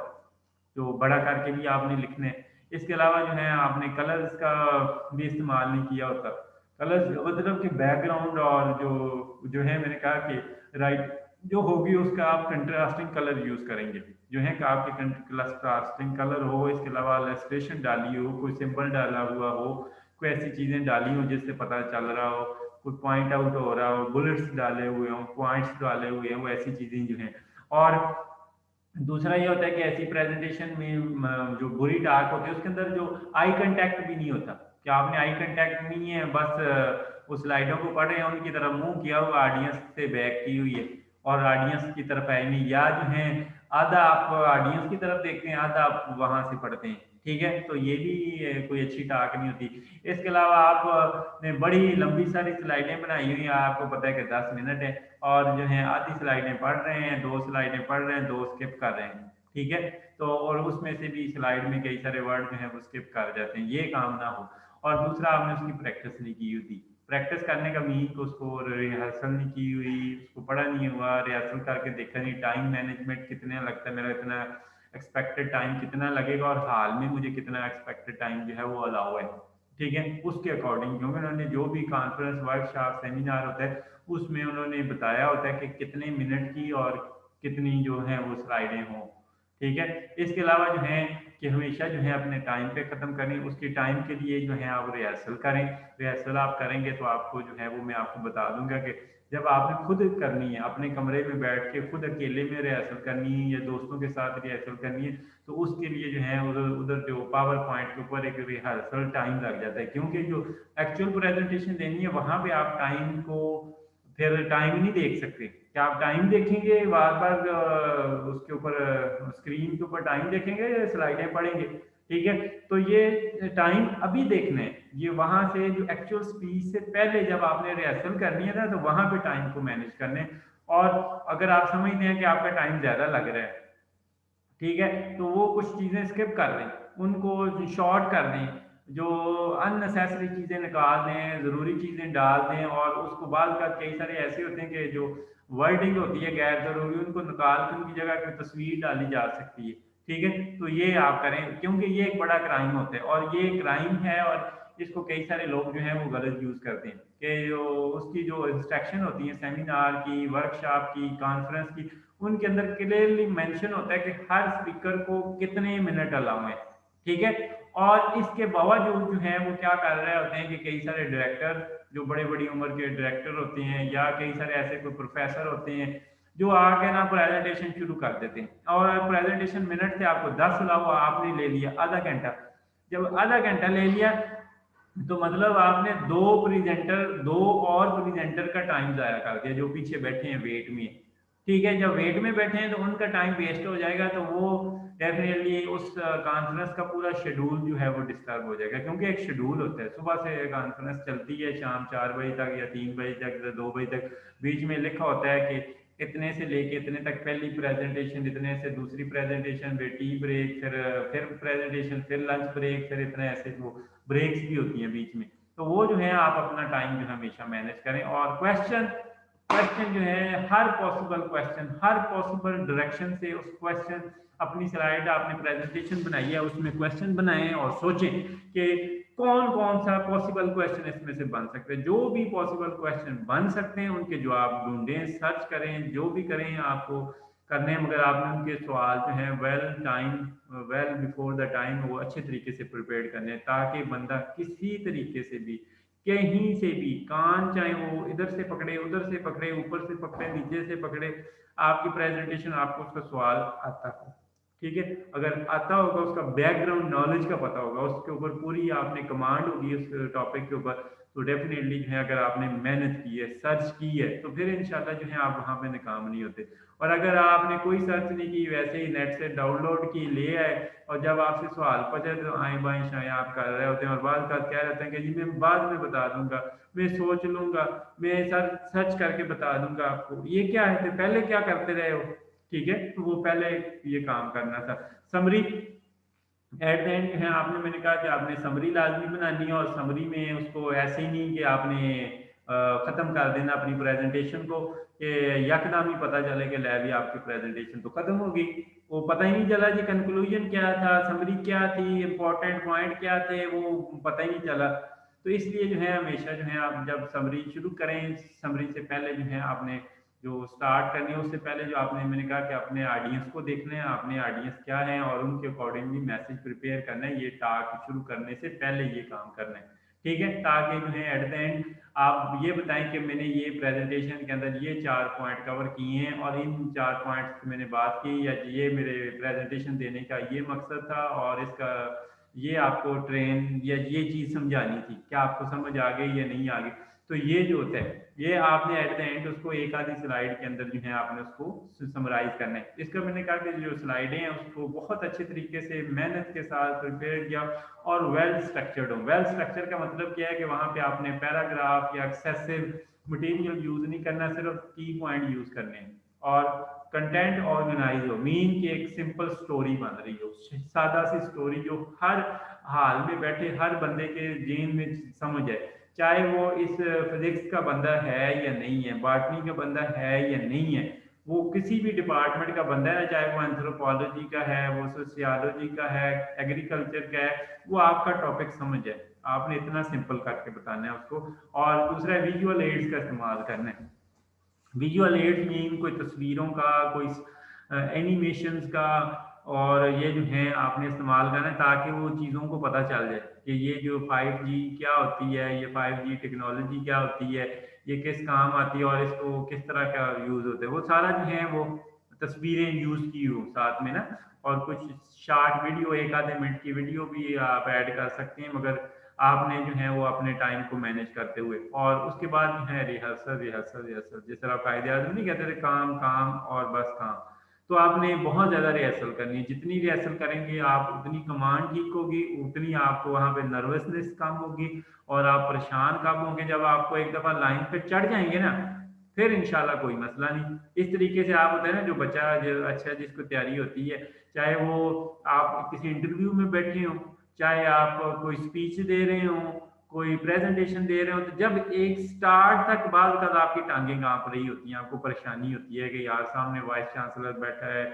तो बड़ा करके भी आपने लिखना है। इसके अलावा जो है आपने कलर्स का भी इस्तेमाल नहीं किया होता। कलर्स मतलब कि बैकग्राउंड और जो जो है मैंने कहा कि राइट जो होगी उसका आप कंट्रास्टिंग कलर यूज़ करेंगे। जो है कि आपके कंट्रास्टिंग कलर हो, इसके अलावा इलस्ट्रेशन डाली हो, कोई सिंबल डाला हुआ हो, कोई ऐसी चीज़ें डाली हो जिससे पता चल रहा हो, कोई पॉइंट आउट हो रहा हो, बुलेट्स डाले हुए हों, पॉइंट्स डाले हुए हों, वो ऐसी चीज़ें जो हैं। और दूसरा ये होता है कि ऐसी प्रेजेंटेशन में जो बुरी टाक होती है उसके अंदर जो आई कांटेक्ट भी नहीं होता, कि आपने आई कांटेक्ट नहीं है, बस उस स्लाइडों को पढ़ रहे हैं, उनकी तरफ मुंह किया हुआ, ऑडियंस से बैक की हुई है और ऑडियंस की तरफ है नहीं, या जो है आधा आप ऑडियंस की तरफ देखते हैं, आधा आप वहां से पढ़ते हैं। ठीक है, तो ये भी कोई अच्छी टाक नहीं होती। इसके अलावा आप ने बड़ी लंबी सारी स्लाइडें बनाई हुई हैं, आपको पता है कि 10 मिनट है और जो है आधी स्लाइडें पढ़ रहे हैं, दो स्लाइडें पढ़ रहे हैं, दो स्किप कर रहे हैं। ठीक है, तो और उसमें से भी स्लाइड में कई सारे वर्ड जो हैं वो स्किप कर जाते हैं, ये काम ना हो। और दूसरा आपने उसकी प्रैक्टिस नहीं की होती, प्रैक्टिस करने का मीन को उसको रिहर्सल नहीं की हुई, उसको पढ़ा नहीं हुआ, रिहर्सल करके देखा नहीं, टाइम मैनेजमेंट कितने लगता है, मेरा इतना एक्सपेक्टेड टाइम कितना लगेगा और हाल में मुझे कितना एक्सपेक्टेड टाइम जो है वो अलाउ है। ठीक है, उसके अकॉर्डिंग, क्योंकि उन्होंने जो भी कॉन्फ्रेंस वर्कशॉप सेमिनार होता है उसमें उन्होंने बताया होता है कि कितने मिनट की और कितनी जो है वो स्लाइडें हों। ठीक है। इसके अलावा जो है कि हमेशा जो है अपने टाइम पे ख़त्म करें, उसकी टाइम के लिए जो है आप रिहर्सल करें। रिहर्सल आप करेंगे तो आपको जो है वो मैं आपको बता दूंगा कि जब आपने खुद करनी है, अपने कमरे में बैठ के खुद अकेले में रिहर्सल करनी है या दोस्तों के साथ रिहर्सल करनी है, तो उसके लिए जो है उधर उधर जो पावर पॉइंट के ऊपर एक रिहर्सल टाइम लग जाता है, क्योंकि जो एक्चुअल प्रेजेंटेशन देनी है वहाँ पे आप टाइम को फिर टाइम नहीं देख सकते। क्या आप टाइम देखेंगे बार बार उसके ऊपर स्क्रीन के ऊपर टाइम देखेंगे या स्लाइडें पढ़ेंगे? ठीक है, तो ये टाइम अभी देखना है, ये वहां से जो एक्चुअल स्पीच से पहले जब आपने रिहर्सल करनी है ना, तो वहां पे टाइम को मैनेज करने हैं। और अगर आप समझते हैं कि आपका टाइम ज्यादा लग रहा है, ठीक है, तो वो कुछ चीज़ें स्किप कर दें, उनको शॉर्ट कर दें, जो अननेसेसरी चीज़ें निकाल दें, ज़रूरी चीज़ें डाल दें। और उसको बाद का कई सारे ऐसे होते हैं कि जो वर्डिंग होती है गैर ज़रूरी, उनको निकाल के उनकी जगह कोई तस्वीर डाली जा सकती है। ठीक है, तो ये आप करें, क्योंकि ये एक बड़ा क्राइम होता है और ये क्राइम है, और इसको कई सारे लोग जो हैं वो गलत यूज़ करते हैं कि जो उसकी जो इंस्ट्रक्शन होती है सेमिनार की, वर्कशॉप की, कॉन्फ्रेंस की, उनके अंदर क्लियरली मेंशन होता है कि हर स्पीकर को कितने मिनट अलाउ है। ठीक है, और इसके बावजूद जो है वो क्या कर रहे होते हैं कि कई सारे डायरेक्टर, जो बड़े बड़ी उम्र के डायरेक्टर होते हैं या कई सारे ऐसे कोई प्रोफेसर होते हैं, जो आके ना प्रेजेंटेशन शुरू कर देते हैं और प्रेजेंटेशन मिनट से आपको 10 अलाउ, आपने ले लिया आधा घंटा। जब आधा घंटा ले लिया तो मतलब आपने दो और प्रेजेंटर का टाइम जाया कर दिया जो पीछे बैठे हैं वेट में। ठीक है, जब वेट में बैठे हैं तो उनका टाइम वेस्ट हो जाएगा, तो वो डेफिनेटली उस कॉन्फ्रेंस का पूरा शेड्यूल जो है वो डिस्टर्ब हो जाएगा, क्योंकि एक शेड्यूल होता है, सुबह से कॉन्फ्रेंस चलती है शाम 4 बजे तक या 3 बजे तक या 2 बजे तक, बीच में लिखा होता है कि इतने से लेके इतने तक पहली प्रेजेंटेशन, इतने से दूसरी प्रेजेंटेशन, फिर टी ब्रेक, फिर प्रेजेंटेशन, फिर लंच ब्रेक, फिर इतने ऐसे वो ब्रेक्स भी होती हैं बीच में। तो वो जो है आप अपना टाइम जो है हमेशा मैनेज करें। और क्वेश्चन क्वेश्चन जो है हर पॉसिबल क्वेश्चन, हर पॉसिबल डायरेक्शन से उस क्वेश्चन, अपनी स्लाइड आपने प्रेजेंटेशन बनाई है उसमें क्वेश्चन बनाएं और सोचें कि कौन कौन सा पॉसिबल क्वेश्चन इसमें से बन सकते हैं। जो भी पॉसिबल क्वेश्चन बन सकते हैं उनके जवाब ढूंढें, सर्च करें, जो भी करें आपको करने हैं, मगर आपने उनके सवाल जो हैं वेल बिफोर द टाइम वो अच्छे तरीके से प्रिपेयर करने हैं, ताकि बंदा किसी तरीके से भी कहीं से भी कान, चाहे वो इधर से पकड़े, उधर से पकड़े, ऊपर से पकड़े, नीचे से पकड़े, आपकी प्रेजेंटेशन, आपको उसका सवाल आता हो। ठीक है, अगर आता होगा, उसका बैकग्राउंड नॉलेज का पता होगा, उसके ऊपर पूरी आपने कमांड होगी उस टॉपिक के ऊपर, तो डेफिनेटली जो है अगर आपने मेहनत की है, सर्च की है, तो फिर इंशाल्लाह जो है आप वहाँ पे नाकाम नहीं होते। और अगर आपने कोई सर्च नहीं की, वैसे ही नेट से डाउनलोड की, ले आए, और जब आपसे सवाल पूछे तो आए बाएं शाएं आप कर रहे होते हैं, और बाद का कह रहते हैं कि जी मैं बाद में बता दूंगा, मैं सोच लूंगा, मैं सर्च करके बता दूंगा आपको। ये क्या है, तो पहले क्या करते रहे हो? ठीक है, तो वो पहले ये काम करना था। समरी एट द एंड है, आपने, मैंने कहा कि आपने समरी लाजमी बनानी है, और समरी में उसको ऐसे ही नहीं कि आपने खत्म कर देना अपनी प्रेजेंटेशन को कि यकदम ही पता चले कि ले भी आपकी प्रेजेंटेशन तो खत्म होगी, वो पता ही नहीं चला जी कंक्लूजन क्या था, समरी क्या थी, इंपॉर्टेंट पॉइंट क्या थे, वो पता ही नहीं चला। तो इसलिए जो है हमेशा जो है आप जब समरी शुरू करें, समरी से पहले जो है आपने जो स्टार्ट करनी है उससे पहले जो आपने, मैंने कहा कि अपने ऑडियंस को देखना है, आपने ऑडियंस क्या है और उनके अकॉर्डिंगली मैसेज प्रिपेयर करना है, ये टास्क शुरू करने से पहले ये काम करना है। ठीक है, ताकि जो है एट द एंड आप ये बताएं कि मैंने ये प्रेजेंटेशन के अंदर ये 4 पॉइंट कवर किए हैं और इन 4 पॉइंट्स की मैंने बात की, या ये मेरे प्रेजेंटेशन देने का ये मकसद था, और इसका ये आपको ट्रेन या ये चीज़ समझानी थी, क्या आपको समझ आ गई या नहीं आ गई। तो ये जो होता है, ये आपने एट द एंड उसको एक आधी स्लाइड के अंदर जो है आपने उसको समराइज करना है। इसका मैंने कहा कि जो स्लाइडें हैं उसको बहुत अच्छे तरीके से मेहनत के साथ प्रिपेयर किया और वेल स्ट्रक्चर्ड हो। वेल स्ट्रक्चर का मतलब क्या है कि वहाँ पे आपने पैराग्राफ या एक्सेसिव मटेरियल यूज नहीं करना, सिर्फ की पॉइंट यूज करने हैं, और कंटेंट ऑर्गेनाइज हो, मीन की एक सिंपल स्टोरी बन रही हो, सादा सी स्टोरी जो हर हाल में बैठे हर बंदे के जेन में समझ आए, चाहे वो इस फिजिक्स का बंदा है या नहीं है, बॉटनी का बंदा है या नहीं है, वो किसी भी डिपार्टमेंट का बंदा है ना, चाहे वो एंथ्रोपोलॉजी का है, वो सोशियोलॉजी का है, एग्रीकल्चर का है, वो आपका टॉपिक समझ जाए, आपने इतना सिंपल करके बताना है उसको। और दूसरा विजुअल एड्स का इस्तेमाल करना है। विजुअल एड्स मीन कोई तस्वीरों का, कोई एनिमेशंस का, और ये जो है आपने इस्तेमाल करना है ताकि वो चीज़ों को पता चल जाए कि ये जो 5G क्या होती है, ये 5G टेक्नोलॉजी क्या होती है, ये किस काम आती है और इसको किस तरह का यूज़ होता है। वो सारा जो है वो तस्वीरें यूज़ की हो साथ में ना, और कुछ शॉर्ट वीडियो 1 आधे मिनट की वीडियो भी आप ऐड कर सकते हैं, मगर आपने जो है वो अपने टाइम को मैनेज करते हुए। और उसके बाद जो है रिहर्सल, रिहर्सल, रिहर्सल, जिस तरह कायदे-आज़म नहीं कहते थे काम, काम और बस काम। तो आपने बहुत ज़्यादा रिहर्सल करनी है, जितनी रिहर्सल करेंगे आप उतनी कमांड ठीक होगी, उतनी आपको वहाँ पे नर्वसनेस कम होगी और आप परेशान कब होंगे जब आपको एक दफ़ा लाइन पे चढ़ जाएँगे ना, फिर इंशाल्लाह कोई मसला नहीं। इस तरीके से आप होता है ना जो बच्चा जो अच्छा जिसको तैयारी होती है, चाहे वो आप किसी इंटरव्यू में बैठे हों, चाहे आप कोई स्पीच दे रहे हों, कोई प्रेज़ेंटेशन दे रहे हों, तो जब एक स्टार्ट तक बाद तक आपकी टाँगें काँप रही होती हैं, आपको परेशानी होती है कि यार सामने वाइस चांसलर बैठा है,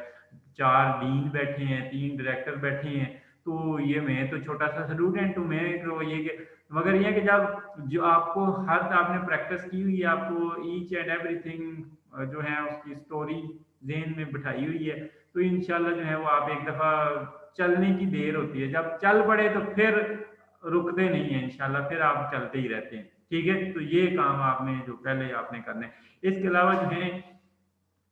4 डीन बैठे हैं, 3 डायरेक्टर बैठे हैं, तो ये मैं तो छोटा-सा स्टूडेंट हूँ, मैं तो ये कि मगर ये है कि जब जो आपको हर आपने प्रैक्टिस की हुई है, आपको ईच एंड एवरीथिंग जो है उसकी स्टोरी ज़हन में बिठाई हुई है, तो इंशाल्लाह जो है वो आप एक दफ़ा चलने की देर होती है, जब चल पड़े तो फिर रुकते नहीं हैं इंशाल्लाह, फिर आप चलते ही रहते हैं, ठीक है? तो ये काम आपने जो पहले आपने करना है। इसके अलावा जो है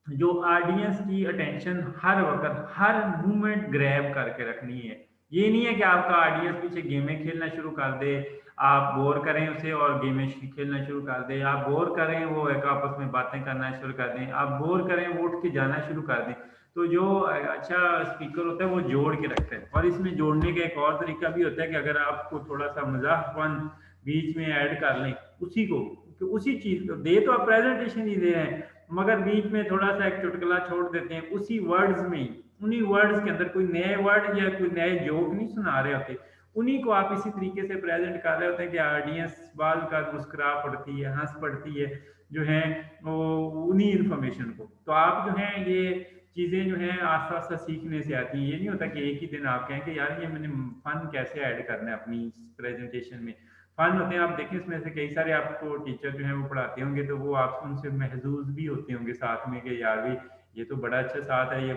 जो ऑडियंस की अटेंशन हर वक़्त, हर मोमेंट ग्रैब करके रखनी है। ये नहीं है कि आपका ऑडियंस पीछे गेमें खेलना शुरू कर दे, आप बोर करें उसे और गेमें खेलना शुरू कर दें, आप बोर करें वो एक आपस में बातें करना शुरू कर दें, आप बोर करें वो उठ के जाना शुरू कर दें। तो जो अच्छा स्पीकर होता है वो जोड़ के रखता है, और इसमें जोड़ने का एक और तरीका भी होता है कि अगर आपको थोड़ा-सा मज़ाकपन बीच में ऐड कर लें, उसी को, कि उसी चीज़ को दे तो आप प्रेज़ेंटेशन ही दे रहे हैं, मगर बीच में थोड़ा-सा एक चुटकुला छोड़ देते हैं, उसी वर्ड्स में ही, उन्हीं वर्ड्स के अंदर कोई नए वर्ड या कोई नए जोक नहीं सुना रहे होते। उन्हीं को आप इसी तरीके से प्रेज़ेंट कर रहे होते हैं कि ऑडियंस बाल का मुस्कुरा पड़ती है, हँस पड़ती है, जो है वो उन्हीं इन्फॉर्मेशन को। तो आप जो हैं ये चीज़ें जो हैं आस्ता-आस्ता सीखने से आती हैं। ये नहीं होता कि एक ही दिन आप कहें कि यार ये मैंने फन कैसे ऐड करना है अपनी प्रेज़ेंटेशन में। फन होते हैं, आप देखें इसमें से कई सारे आपको टीचर जो हैं वो पढ़ाते होंगे, तो वो आप उनसे महज़ूज़ भी होते होंगे साथ में कि यार भी ये तो बड़ा अच्छा साथ है, ये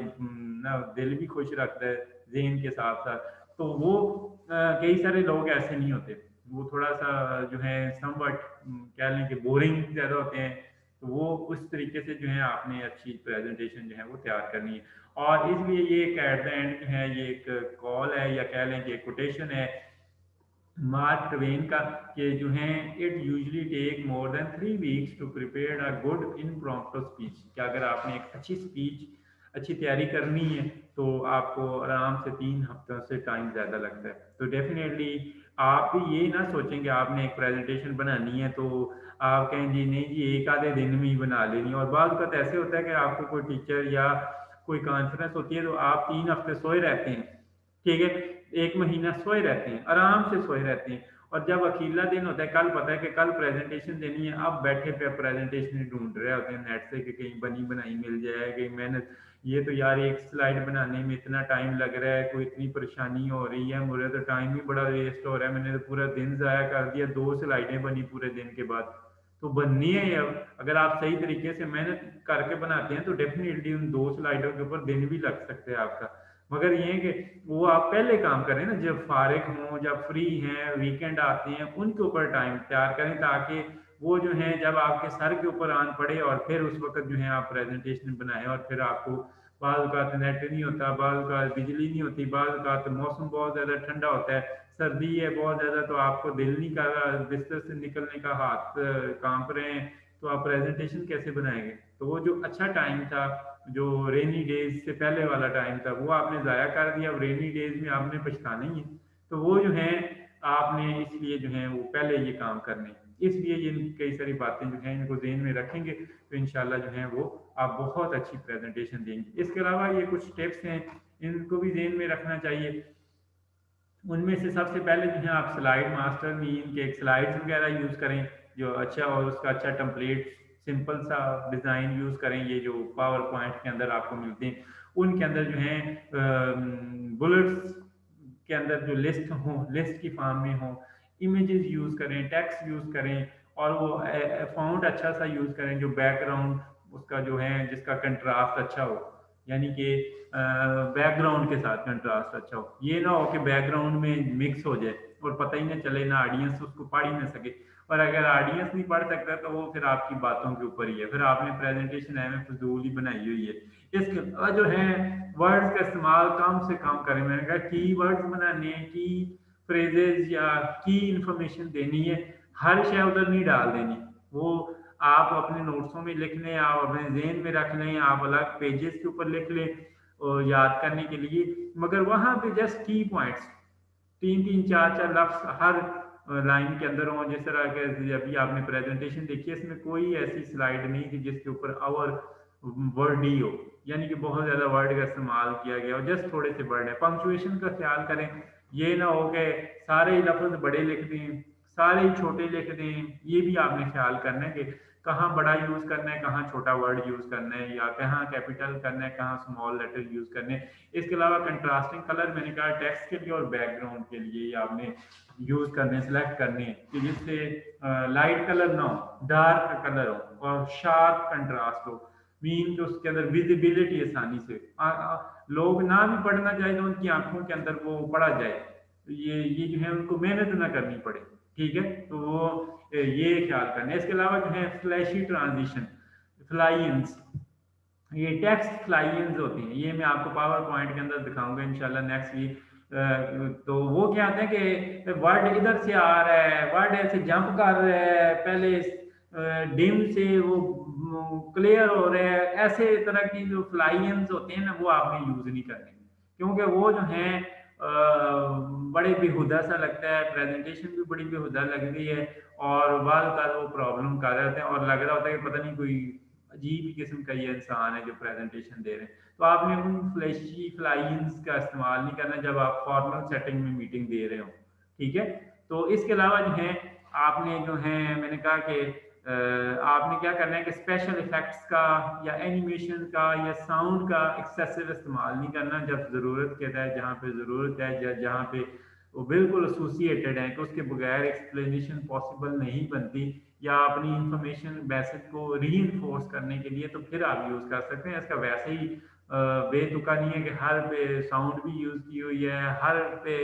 ना दिल भी खुश रखता है ज़हन के साथ-साथ। तो वो कई सारे लोग ऐसे नहीं होते। वो थोड़ा-सा जो है समवॉट कह लें कि बोरिंग ज़्यादा होते हैं। तो वो उस तरीके से जो है आपने अच्छी प्रेज़ेंटेशन जो है वो तैयार करनी है। और इसलिए ये एक एट द एंड जो है ये एक कॉल है, या कह लें कि एक कोटेशन है मार्क ट्वेन का, कि जो है it usually take more than 3 weeks to prepare a good impromptu speech. कि अगर आपने एक अच्छी स्पीच, अच्छी तैयारी करनी है, तो आपको आराम से 3 हफ्तों से टाइम ज़्यादा लगता है। तो डेफ़िनेटली आप भी ये ना सोचें कि आपने एक प्रेज़ेंटेशन बनानी है तो आप कहें जी नहीं जी एक आधे दिन में ही बना लेनी है, और बाद वक़्त ऐसे होता है कि आपको कोई टीचर या कोई कॉन्फ्रेंस होती है तो आप 3 हफ्ते सोए रहते हैं, ठीक है? 1 महीना सोए रहते हैं, आराम से सोए रहते हैं, और जब अखीला दिन होता है, कल पता है कि कल प्रेज़ेंटेशन देनी है, अब बैठे पे प्रेज़ेंटेशन ढूँढ रहे होते हैं नेट से कि कहीं बनी-बनाई मिल जाए, कहीं मेहनत, ये तो यार एक स्लाइड बनाने में इतना टाइम लग रहा है, कोई इतनी परेशानी हो रही है, मुझे तो टाइम ही बड़ा वेस्ट हो रहा है, मैंने तो पूरा दिन ज़ाया कर दिया, 2 स्लाइडें बनी पूरे दिन के बाद। तो बननी है अब, अगर आप सही तरीके से मेहनत करके बनाते हैं, तो डेफ़िनिटली उन 2 स्लाइडों के ऊपर दिन भी लग सकते हैं आपका। मगर ये है कि वो आप पहले काम करें ना, जब फारिग हों, जब फ्री हैं, वीकेंड आते हैं, उनके ऊपर टाइम तैयार करें, ताकि वो जो है जब आपके सर के ऊपर आन पड़े और फिर उस वक़्त जो है आप प्रेज़ेंटेशन बनाएँ, और फिर आपको बाज़ औक़ात नेट नहीं होता, बाज़ औक़ात बिजली नहीं होती, बाज़ औक़ात मौसम बहुत ज़्यादा ठंडा होता है, सर्दी है बहुत ज़्यादा, तो आपको दिल नहीं कर रहा बिस्तर से निकलने का, हाथ काँप रहे हैं, तो आप प्रेज़ेंटेशन कैसे बनाएँगे? तो वो जो अच्छा टाइम था, जो रेनी डेज़ से पहले वाला टाइम था, वो आपने ज़ाया कर दिया, अब रेनी डेज़ में आपने पछताना ही है। तो वो जो है आपने इसलिए जो है वो पहले ये काम करने हैं। इसलिए ये कई सारी बातें जो हैं इनको ज़हन में रखेंगे, तो इंशाल्लाह जो है वो आप बहुत अच्छी प्रेज़ेंटेशन देंगे। इसके अलावा ये कुछ टिप्स हैं, इनको भी ज़हन में रखना चाहिए। उनमें से सबसे पहले जो है आप स्लाइड मास्टर मीन के एक स्लाइड्स वगैरह यूज़ करें, जो अच्छा और उसका अच्छा टेम्पलेट सिंपल सा डिज़ाइन यूज़ करें, ये जो पावर पॉइंट के अंदर आपको मिलते हैं, उनके अंदर जो है बुलेट्स के अंदर जो लिस्ट हो, लिस्ट की फॉर्म में हो, इमेजेस यूज़ करें, टेक्स्ट यूज़ करें, और वो फ़ॉन्ट अच्छा सा यूज़ करें, जो बैकग्राउंड उसका जो है जिसका कंट्रास्ट अच्छा हो। यानी कि बैकग्राउंड के साथ कंट्रास्ट अच्छा हो। ये ना हो कि बैकग्राउंड में मिक्स हो जाए और पता ही ना चले, ना ऑडियंस उसको पढ़ ही ना सके। और अगर ऑडियंस नहीं पढ़ सकता तो वो फिर आपकी बातों के ऊपर ही है, फिर आपने प्रेजेंटेशन एवं फजूल ही बनाई हुई है। इसके अलावा जो है वर्ड्स का इस्तेमाल कम से कम करें। मैंने कहा की वर्ड्स बनाने हैं, की फ्रेजेस या की इंफॉर्मेशन देनी है, हर शय उधर नहीं डाल देनी। वो आप अपने नोट्सों में लिख लें, आप अपने ज़हन में रख लें, आप अलग पेजेस के ऊपर लिख लें और याद करने के लिए, मगर वहाँ पे जस्ट की पॉइंट्स, तीन तीन चार चार लफ्ज हर लाइन के अंदर हों। जिस तरह के अभी आपने प्रेजेंटेशन देखी है, इसमें कोई ऐसी स्लाइड नहीं थी जिसके ऊपर आवर वर्ड ही हो, यानी कि बहुत ज़्यादा वर्ड का इस्तेमाल किया गया और जस्ट थोड़े से वर्ड है। पंक्चुएशन का ख्याल करें, ये ना हो कि सारे ही लफ्ज बड़े लिख दें, सारे ही छोटे लिख दें। ये भी आपने ख्याल करना है कि कहाँ बड़ा यूज़ करना है, कहाँ छोटा वर्ड यूज़ करना है, या कहाँ कैपिटल करना है, कहाँ स्मॉल लेटर यूज़ करने हैं। इसके अलावा कंट्रास्टिंग कलर मैंने कहा टेक्स्ट के लिए और बैकग्राउंड के लिए ये आपने यूज़ करने, सेलेक्ट करने हैं कि जिससे लाइट कलर ना हो, डार्क कलर हो और शार्प कंट्रास्ट हो। मीन जो उसके अंदर विजिबिलिटी आसानी से लोग ना भी पढ़ना चाहे तो उनकी आंखों के अंदर वो पढ़ा जाए, तो ये जो है उनको मेहनत ना करनी पड़े। ठीक है, तो वो ये ख्याल करना है। इसके अलावा जो है फ्लैशी ट्रांजिशन, फ्लाइंस, ये टेक्स्ट फ्लाइंस होती हैं, ये मैं आपको पावर पॉइंट के अंदर दिखाऊंगा इंशाल्लाह नेक्स्ट वीक। तो वो क्या होता है कि वर्ड इधर से आ रहा है, वर्ड ऐसे जंप कर रहा है, पहले डिम से वो क्लियर हो रहा है, ऐसे तरह की जो फ्लाइंस होते हैं ना, वो आपने यूज नहीं करने, क्योंकि वो जो है बड़े बेहुदा सा लगता है, प्रेजेंटेशन भी बड़ी बेहुदा लग रही है और बाल का वो प्रॉब्लम कर रहे होते हैं और लग रहा होता है कि पता नहीं कोई अजीब ही किस्म का ये इंसान है जो प्रेजेंटेशन दे रहे हैं। तो आपने उन फ्लैशी फ्लाइंस का इस्तेमाल नहीं करना जब आप फॉर्मल सेटिंग में मीटिंग दे रहे हो। ठीक है, तो इसके अलावा जो है आपने जो है मैंने कहा कि आपने क्या करना है कि स्पेशल इफेक्ट्स का या एनिमेशन का या साउंड का एक्सेसिव इस्तेमाल नहीं करना। जब ज़रूरत के तहत, जहाँ पे ज़रूरत है या जहाँ पे वो बिल्कुल एसोसिएटेड है कि उसके बगैर एक्सप्लेनेशन पॉसिबल नहीं बनती, या अपनी इंफॉर्मेशन मैसेज को री करने के लिए, तो फिर आप यूज़ कर सकते हैं। इसका वैसे ही बेतुका नहीं है कि हर पे साउंड भी यूज़ की हुई है, हर पे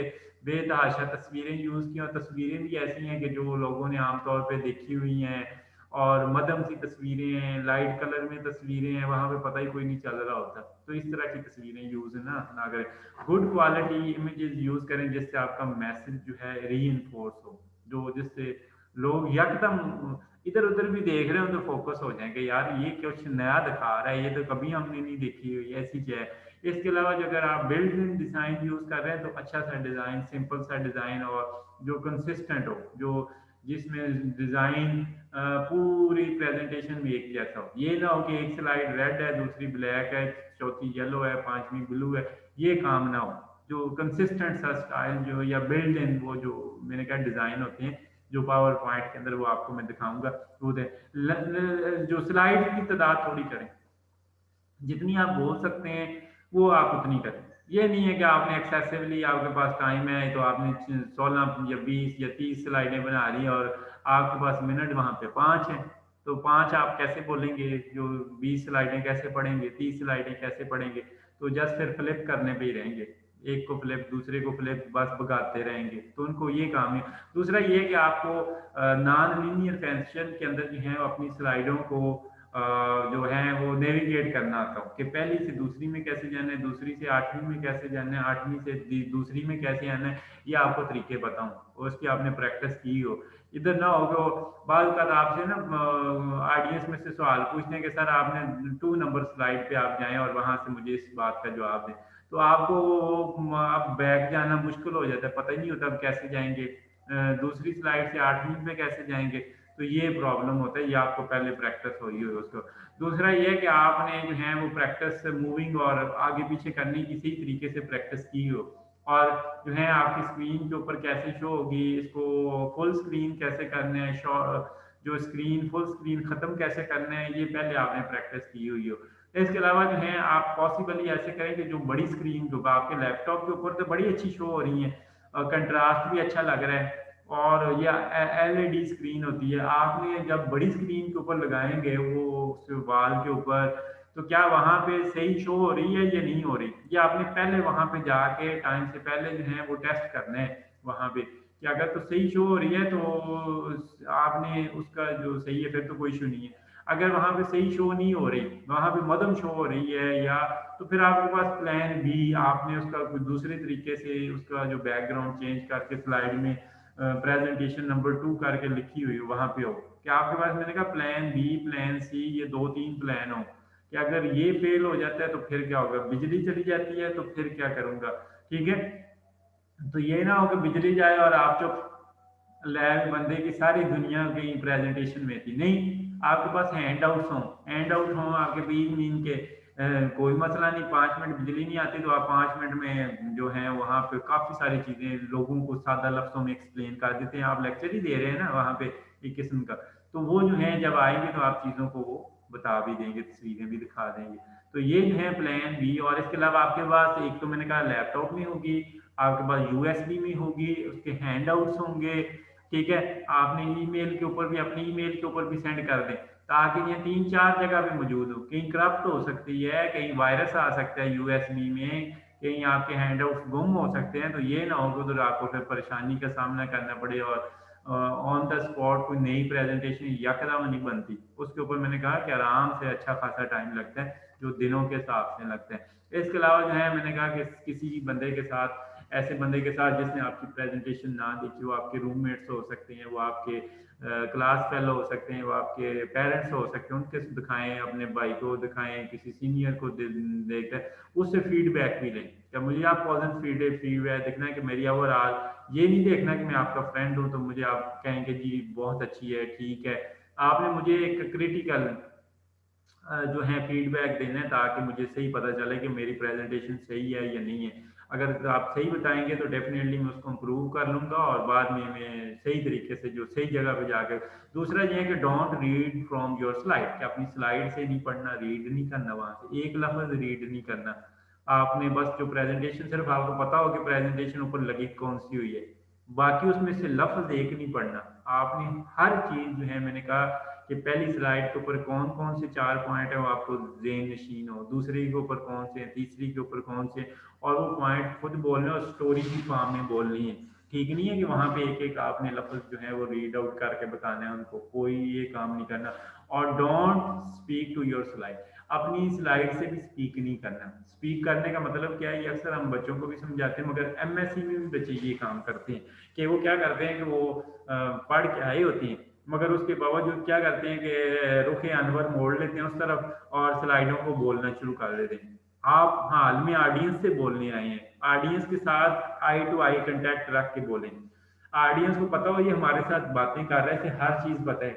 बेतहाशा तस्वीरें यूज़ की, और तस्वीरें भी ऐसी हैं कि जो लोगों ने आमतौर पे देखी हुई हैं और मध्यम सी तस्वीरें हैं, लाइट कलर में तस्वीरें हैं, वहाँ पे पता ही कोई नहीं चल रहा होता। तो इस तरह की तस्वीरें यूज़ ना करें। गुड क्वालिटी इमेजेस यूज़ करें जिससे आपका मैसेज जो है रीइंफोर्स हो, जो जिससे लोग यकदम इधर उधर भी देख रहे हो तो फोकस हो जाएंगे, यार ये कुछ नया दिखा रहा है, ये तो कभी हमने नहीं देखी हुई ऐसी चीज है। इसके अलावा जो अगर आप बिल्ड इन डिजाइन यूज कर रहे हैं तो अच्छा सा डिजाइन, सिंपल सा डिजाइन और जो कंसिस्टेंट हो, जो जिसमें डिजाइन पूरी प्रेजेंटेशन में एक जैसा हो। ये ना हो कि एक स्लाइड रेड है, दूसरी ब्लैक है, चौथी येलो है, पांचवी ब्लू है, ये काम ना हो। जो कंसिस्टेंट सा स्टाइल जो या बिल्ड इन वो जो मैंने कहा डिजाइन होते हैं, जो पावर पॉइंट के अंदर वो आपको मैं दिखाऊंगा, वो जो स्लाइड की तादाद थोड़ी करें, जितनी आप बोल सकते हैं वो आप उतनी करें। ये नहीं है कि आपने एक्सेसिवली, आपके पास टाइम है तो आपने 16 या 20 या 30 स्लाइडें बना ली और आपके पास मिनट वहाँ पे 5 हैं, तो 5 आप कैसे बोलेंगे? जो 20 स्लाइडें कैसे पढ़ेंगे, 30 स्लाइडें कैसे पढ़ेंगे? तो जस्ट फिर फ्लिप करने पे ही रहेंगे, एक को फ्लिप, दूसरे को फ्लिप, बस भगाते रहेंगे, तो उनको ये काम है। दूसरा ये है कि आपको नॉन लीनियर फैशन के अंदर जो है अपनी स्लाइडों को जो है वो नेविगेट करना आता हो कि पहली से दूसरी में कैसे जाना है, दूसरी से आठवीं में कैसे जाना है, आठवीं से दूसरी में कैसे आना है, ये आपको तरीके बताऊं और उसकी आपने प्रैक्टिस की हो। इधर ना हो कि बाद का आपसे ना ऑडियंस में से सवाल पूछते हैं कि सर आपने 2 नंबर स्लाइड पे आप जाएं और वहां से मुझे इस बात का जवाब दें, तो आपको अब बैक जाना मुश्किल हो जाता है, पता ही नहीं होता अब कैसे जाएंगे, दूसरी स्लाइड से आठवीं पे कैसे जाएंगे। तो ये प्रॉब्लम होता है, ये आपको पहले प्रैक्टिस हो उसको। दूसरा ये है कि आपने जो है वो प्रैक्टिस मूविंग और आगे पीछे करने की इसी तरीके से प्रैक्टिस की हो, और जो है आपकी स्क्रीन के ऊपर कैसे शो होगी, इसको फुल स्क्रीन कैसे करना है, जो स्क्रीन फुल स्क्रीन खत्म कैसे करना है, ये पहले आपने प्रैक्टिस की हुई हो। इसके अलावा जो है आप पॉसिबली ऐसे करें कि जो बड़ी स्क्रीन जो आपके लैपटॉप के ऊपर तो बड़ी अच्छी शो हो रही है, कंट्रास्ट भी अच्छा लग रहा है, और ये एलईडी स्क्रीन होती है, आपने जब बड़ी स्क्रीन के ऊपर लगाएंगे वो उस वाल के ऊपर तो क्या वहाँ पे सही शो हो रही है या नहीं हो रही, ये आपने पहले वहाँ पे जाके टाइम से पहले जो है वो टेस्ट करना है वहाँ पे कि अगर तो सही शो हो रही है तो आपने उसका जो सही है फिर तो कोई इशू नहीं है। अगर वहाँ पे सही शो नहीं हो रही, वहाँ पे मदम शो हो रही है या तो फिर आपके पास प्लान बी, आपने उसका कुछ दूसरे तरीके से उसका जो बैकग्राउंड चेंज करके स्लाइड में प्रेजेंटेशन नंबर 2 करके लिखी हुई वहाँ पे हो कि आपके पास, मैंने कहा प्लान बी प्लान सी ये 2-3 प्लान हो कि अगर ये फेल हो जाता है तो फिर क्या होगा, बिजली चली जाती है तो फिर क्या करूंगा। ठीक है, तो ये ना हो कि बिजली जाए और आप जो लैब बंदे की सारी दुनिया की प्रेजेंटेशन में थी, नहीं आपके पास हैंड आउट्स हों, हैंड आउट हों आपके बीच मीन के कोई मसला नहीं, 5 मिनट बिजली नहीं आती तो आप 5 मिनट में जो है वहाँ पे काफ़ी सारी चीज़ें लोगों को सादा लफ्ज़ों में एक्सप्लेन कर देते हैं, आप लेक्चर ही दे रहे हैं ना वहाँ पे एक किस्म का, तो वो जो है जब आएंगे तो आप चीज़ों को वो बता भी देंगे, तस्वीरें भी दिखा देंगे। तो ये जो है प्लान बी। और इसके अलावा आपके पास एक तो मैंने कहा लैपटॉप में होगी, आपके पास यूएसबी में होगी, उसके हैंड आउट्स होंगे। ठीक है, आपने ईमेल के ऊपर भी, अपनी ईमेल के ऊपर भी सेंड कर दें ताकि ये 3-4 जगह पे मौजूद हो, कहीं करप्ट हो सकती है, कहीं वायरस आ सकता है यूएसबी में, कहीं आपके हैंड आउट्स गुम हो सकते हैं, तो ये ना हो कि उधर आपको फिर परेशानी का सामना करना पड़े और ऑन द स्पॉट कोई नई प्रेजेंटेशन यकदम नहीं बनती, उसके ऊपर मैंने कहा कि आराम से अच्छा खासा टाइम लगता है जो दिनों के हिसाब से लगता है। इसके अलावा जो है मैंने कहा कि किसी बंदे के साथ, ऐसे बंदे के साथ जिसने आपकी प्रेजेंटेशन ना देखी, वो आपके रूममेट्स हो सकते हैं, वो आपके क्लास फेलो हो सकते हैं, वो आपके पेरेंट्स हो सकते हैं, उनके दिखाएं, अपने भाई को दिखाएं, किसी सीनियर को देखकर उससे फीडबैक भी लें। क्या मुझे आप पॉजिटिव फीडबैक देखना है कि मेरी ओवरऑल, ये नहीं देखना कि मैं आपका फ्रेंड हूँ तो मुझे आप कहेंगे जी बहुत अच्छी है ठीक है, आपने मुझे एक क्रिटिकल जो है फीडबैक देना है ताकि मुझे सही पता चले कि मेरी प्रेजेंटेशन सही है या नहीं है। अगर आप सही बताएंगे तो डेफिनेटली मैं उसको इम्प्रूव कर लूँगा और बाद में मैं सही तरीके से जो सही जगह पे जाकर। दूसरा ये है कि don't read from your slide, कि अपनी स्लाइड से नहीं पढ़ना, रीड नहीं करना, वहाँ से एक लफ्ज़ रीड नहीं करना। आपने बस जो प्रेजेंटेशन, सिर्फ आपको पता हो कि प्रेजेंटेशन ऊपर लगी कौन सी हुई है, बाकी उसमें से लफ्ज़ एक नहीं पढ़ना। आपने हर चीज़ जो है, मैंने कहा कि पहली स्लाइड के ऊपर कौन कौन से 4 पॉइंट है वो आपको ज़हन नशीन हो, दूसरी के ऊपर कौन से हैं, तीसरी के ऊपर कौन से, और वो पॉइंट खुद बोलने और स्टोरी की फॉर्म में बोलनी है। ठीक नहीं है कि वहाँ पे एक एक आपने लफ्ज़ जो है वो रीड आउट करके बताना है उनको, कोई ये काम नहीं करना। और don't speak to your slide, अपनी स्लाइड से भी स्पीक नहीं करना। स्पीक करने का मतलब क्या है, ये अक्सर हम बच्चों को भी समझाते हैं, मगर एमएससी में भी बच्चे ये काम करते हैं कि वो क्या करते हैं कि वो पढ़ के आए होती हैं मगर उसके बावजूद क्या करते हैं कि रुख अनवर मोड़ लेते हैं उस तरफ और स्लाइडों को बोलना शुरू कर देते हैं। आप हाल में ऑडियंस से बोलने आए हैं, ऑडियंस के साथ आई टू आई कांटेक्ट रख के बोलें। ऑडियंस को पता हो ये हमारे साथ बातें कर रहे थे, हर चीज पता है।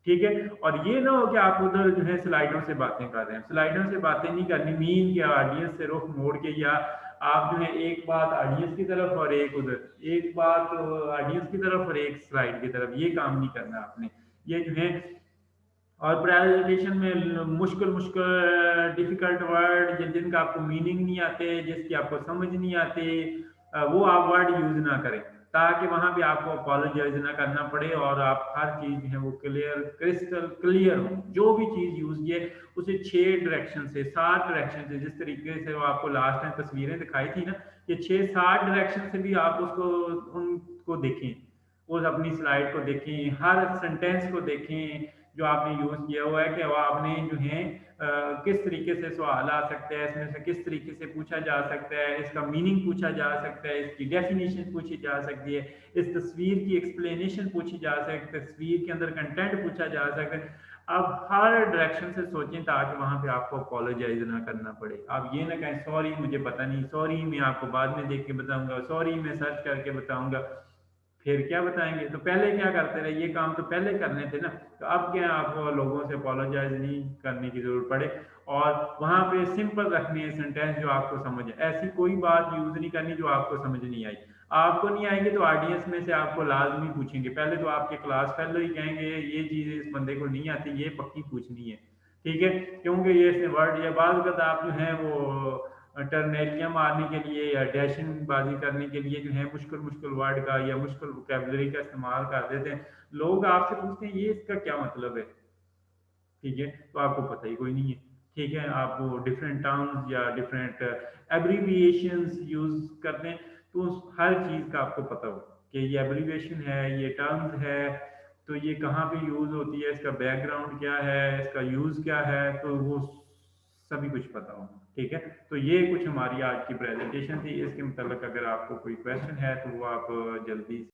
ठीक है, और ये ना हो कि आप उधर जो है स्लाइडों से बातें कर रहे हैं, स्लाइडों से बातें नहीं करनी, मीन के ऑडियंस से रुख मोड़ के, या आप जो है एक बात ऑडियंस की तरफ और एक उधर, एक बात ऑडियंस की तरफ और एक स्लाइड की तरफ, ये काम नहीं करना आपने। ये जो है, और प्रेजेंटेशन में मुश्किल मुश्किल डिफिकल्ट वर्ड जिनका आपको मीनिंग नहीं आते, जिसकी आपको समझ नहीं आते, वो आप वर्ड यूज ना करें ताकि वहां पे आपको अपोलोजाइज ना करना पड़े और आप हर चीज जो है वो क्लियर, क्रिस्टल क्लियर हो। जो भी चीज यूज किए उसे 6 डायरेक्शन से, 7 डायरेक्शन से, जिस तरीके से वो आपको लास्ट टाइम तस्वीरें दिखाई थी ना, ये 6-7 डायरेक्शन से भी आप उसको उनको देखें, उस अपनी स्लाइड को देखें, हर सेंटेंस को देखें जो आपने यूज किया हुआ है कि वो आपने जो है किस तरीके से सवाल आ सकता है, इसमें से किस तरीके से पूछा जा सकता है, इसका मीनिंग पूछा जा सकता है, इसकी डेफिनेशन पूछी जा सकती है, इस तस्वीर की एक्सप्लेनेशन पूछी जा सकती है, तस्वीर के अंदर कंटेंट पूछा जा सकता है। अब हर डायरेक्शन से सोचें ताकि वहां पे आपको अपोलोजाइज ना करना पड़े। आप ये ना कहें सॉरी मुझे पता नहीं, सॉरी मैं आपको बाद में देख के बताऊंगा, सॉरी मैं सर्च करके बताऊंगा। फिर क्या बताएंगे, तो पहले क्या करते रहे, ये काम तो पहले करने थे ना। तो अब क्या आपको लोगों से अपोलोजाइज नहीं करने की जरूरत पड़े और वहां पे सिंपल रखनी है सेंटेंस जो आपको समझ है, ऐसी कोई बात यूज नहीं करनी जो आपको समझ नहीं आई। आपको नहीं आएंगे तो ऑडियंस में से आपको लाजमी पूछेंगे, पहले तो आपके क्लास फेलो ही कहेंगे ये चीज इस बंदे को नहीं आती, ये पक्की पूछनी है। ठीक है, क्योंकि ये वर्ड या बाद आप जो है वो टर्नेलियां मारने के लिए या डैशिंग बाजी करने के लिए जो है मुश्किल मुश्किल वर्ड का या मुश्किल वोकैबुलरी का इस्तेमाल कर देते हैं। लोग आपसे पूछते हैं ये इसका क्या मतलब है, ठीक है, तो आपको पता ही कोई नहीं है। ठीक है, आप वो डिफरेंट टर्म्स या डिफरेंट एब्रीविएशंस यूज़ कर दें, तो हर चीज़ का आपको पता हो कि ये एब्रीविएशन है, ये टर्म्स है, तो ये कहाँ पे यूज़ होती है, इसका बैकग्राउंड क्या है, इसका यूज़ क्या है, तो वो सभी कुछ पता हो। ठीक है, तो ये कुछ हमारी आज की प्रेजेंटेशन थी। इसके मतलब अगर आपको कोई क्वेश्चन है तो वो आप जल्दी